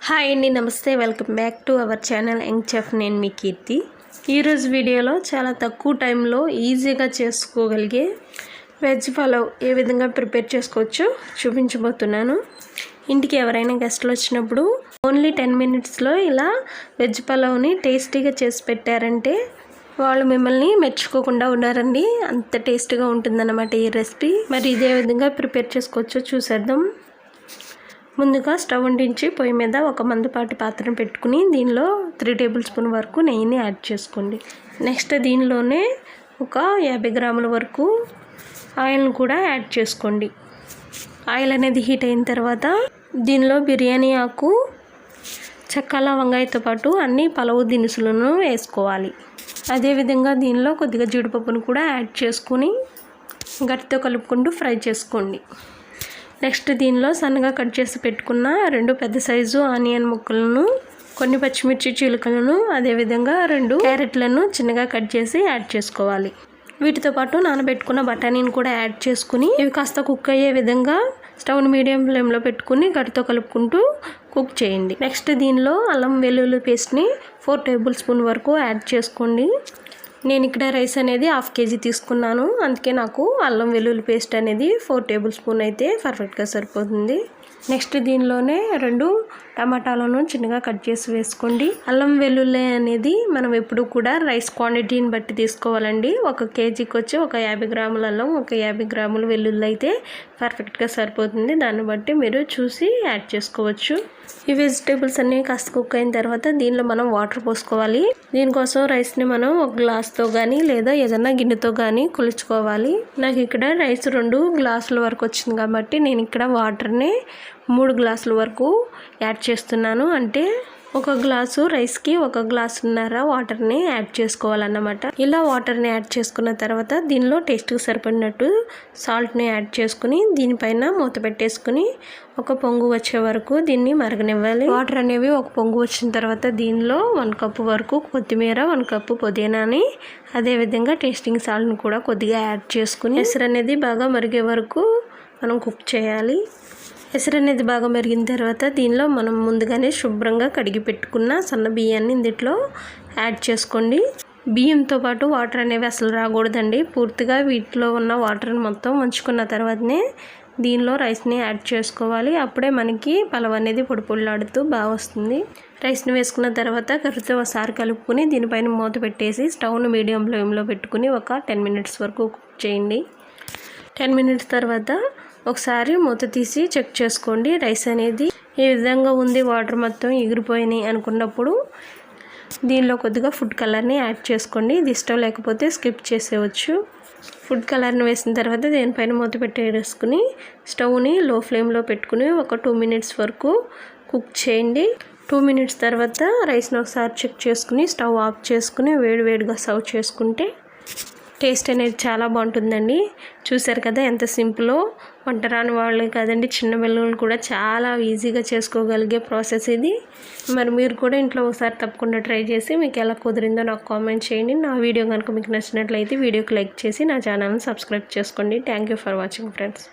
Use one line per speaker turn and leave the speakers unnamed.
Hi అండి, నమస్తే. Welcome back to our channel young chef. నేను మీ కీర్తి. ఈరోజు వీడియోలో చాలా తక్కువ టైంలో ఈజీగా చేసుకోగలిగే వెజ్ పలావ్ ఏ విధంగా ప్రిపేర్ చేసుకోవచ్చో చూపించబోతున్నాను. ఇంటికి ఎవరైనా గెస్ట్లు వచ్చినప్పుడు ఓన్లీ 10 మినిట్స్లో ఇలా వెజ్ పలావ్ని టేస్టీగా చేసి పెట్టారంటే వాళ్ళు మిమ్మల్ని మెచ్చుకోకుండా ఉన్నారండి. అంత టేస్టీగా ఉంటుందన్నమాట ఈ రెసిపీ. మరి ఇదే విధంగా ప్రిపేర్ చేసుకోవచ్చో చూసేద్దాం. ముందుగా స్టవ్ అంటించి పొయ్యి మీద ఒక మందపాటి పాత్రను పెట్టుకుని దీనిలో 3 టేబుల్ స్పూన్ వరకు నెయ్యిని యాడ్ చేసుకోండి. నెక్స్ట్ దీనిలోనే ఒక 50 గ్రాముల వరకు ఆయిల్ని కూడా యాడ్ చేసుకోండి. ఆయిల్ అనేది హీట్ అయిన తర్వాత దీనిలో బిర్యానీ ఆకు, చెక్క, లవంగాయతో పాటు అన్ని పలావ్ దినుసులను వేసుకోవాలి. అదేవిధంగా దీనిలో కొద్దిగా జీడిపప్పును కూడా యాడ్ చేసుకుని గట్టితో కలుపుకుంటూ ఫ్రై చేసుకోండి. నెక్స్ట్ దీనిలో సన్నగా కట్ చేసి పెట్టుకున్న 2 పెద్ద సైజు ఆనియన్ ముక్కలను, కొన్ని పచ్చిమిర్చి చీలికలను, అదేవిధంగా 2 క్యారెట్లను చిన్నగా కట్ చేసి యాడ్ చేసుకోవాలి. వీటితో పాటు నానబెట్టుకున్న బఠానీని కూడా యాడ్ చేసుకుని ఇవి కాస్త కుక్ అయ్యే విధంగా స్టవ్ని మీడియం ఫ్లేమ్లో పెట్టుకుని గట్టితో కలుపుకుంటూ కుక్ చేయండి. నెక్స్ట్ దీనిలో అల్లం వెల్లుల్లి పేస్ట్ని 4 టేబుల్ స్పూన్ వరకు యాడ్ చేసుకోండి. నేను ఇక్కడ రైస్ అనేది 1/2 kg తీసుకున్నాను, అందుకే నాకు అల్లం వెల్లుల్లి పేస్ట్ అనేది 4 టేబుల్ స్పూన్ అయితే పర్ఫెక్ట్గా సరిపోతుంది. నెక్స్ట్ దీనిలోనే 2 టమాటాలను చిన్నగా కట్ చేసి వేసుకోండి. అల్లం వెల్లుల్లి అనేది మనం ఎప్పుడు కూడా రైస్ క్వాంటిటీని బట్టి తీసుకోవాలండి. 1 kgకి వచ్చి ఒక 50 గ్రాముల అల్లం, ఒక 50 గ్రాముల వెల్లుల్లి అయితే పర్ఫెక్ట్గా సరిపోతుంది. దాన్ని బట్టి మీరు చూసి యాడ్ చేసుకోవచ్చు. ఈ వెజిటేబుల్స్ అన్నీ కాస్త కుక్ అయిన తర్వాత దీనిలో మనం వాటర్ పోసుకోవాలి. దీనికోసం రైస్ని మనం ఒక గ్లాస్తో కానీ లేదా ఏదైనా గిన్నెతో కానీ కొలుచుకోవాలి. నాకు ఇక్కడ రైస్ 2 గ్లాసుల వరకు వచ్చింది కాబట్టి నేను ఇక్కడ వాటర్ని 3 గ్లాసుల వరకు యాడ్ చేస్తున్నాను. అంటే 1 గ్లాసు రైస్కి 1 గ్లాసున్నర వాటర్ని యాడ్ చేసుకోవాలన్నమాట. ఇలా వాటర్ని యాడ్ చేసుకున్న తర్వాత దీనిలో టేస్ట్కి సరిపడినట్టు సాల్ట్ని యాడ్ చేసుకుని దీనిపైన మూత పెట్టేసుకుని ఒక పొంగు వచ్చే వరకు దీన్ని మరగనివ్వాలి. వాటర్ అనేవి ఒక పొంగు వచ్చిన తర్వాత దీనిలో 1 కప్పు వరకు కొత్తిమీర, 1 కప్పు పుదీనాని, అదేవిధంగా టేస్టింగ్ సాల్ట్ని కూడా కొద్దిగా యాడ్ చేసుకుని ఎసరు అనేది బాగా మరిగే వరకు మనం కుక్ చేయాలి. ఎసరు అనేది బాగా మరిగిన తర్వాత దీనిలో మనం ముందుగానే శుభ్రంగా కడిగి పెట్టుకున్న సన్న బియ్యాన్ని దీంట్లో యాడ్ చేసుకోండి. బియ్యంతో పాటు వాటర్ అనేవి అసలు రాకూడదండి. పూర్తిగా వీటిలో ఉన్న వాటర్ని మొత్తం ఉంచుకున్న తర్వాతనే దీనిలో రైస్ని యాడ్ చేసుకోవాలి. అప్పుడే మనకి పలావ్ అనేది పొడిలాడుతూ బాగా వస్తుంది. రైస్ని వేసుకున్న తర్వాత కర్రీతో ఒకసారి కలుపుకొని దీనిపైన మూత పెట్టేసి స్టవ్ను మీడియం ఫ్లేమ్లో పెట్టుకుని ఒక 10 మినిట్స్ వరకు కుక్ చేయండి. 10 మినిట్స్ తర్వాత ఒకసారి మూత తీసి చెక్ చేసుకోండి. రైస్ అనేది ఏ విధంగా ఉంది, వాటర్ మొత్తం ఎగిరిపోయినాయి అనుకున్నప్పుడు దీనిలో కొద్దిగా ఫుడ్ కలర్ని యాడ్ చేసుకోండి. ఇది ఇష్టం లేకపోతే స్కిప్ చేసేవచ్చు. ఫుడ్ కలర్ని వేసిన తర్వాత దీనిపైన మూత పెట్టేసుకుని స్టవ్ని లో ఫ్లేమ్లో పెట్టుకుని ఒక 2 మినిట్స్ వరకు కుక్ చేయండి. 2 మినిట్స్ తర్వాత రైస్ని ఒకసారి చెక్ చేసుకుని స్టవ్ ఆఫ్ చేసుకుని వేడివేడిగా సర్వ్ చేసుకుంటే టేస్ట్ అనేది చాలా బాగుంటుందండి. చూసారు కదా ఎంత సింపుల్లో. వంట రాని వాళ్ళే కాదండి, చిన్న పిల్లలు కూడా చాలా ఈజీగా చేసుకోగలిగే ప్రాసెస్ ఇది. మరి మీరు కూడా ఇంట్లో ఒకసారి తప్పకుండా ట్రై చేసి మీకు ఎలా కుదిరిందో నాకు కామెంట్ చేయండి. నా వీడియో కనుక మీకు నచ్చినట్లయితే వీడియోకి లైక్ చేసి నా ఛానల్ని సబ్స్క్రైబ్ చేసుకోండి. Thank you for watching friends.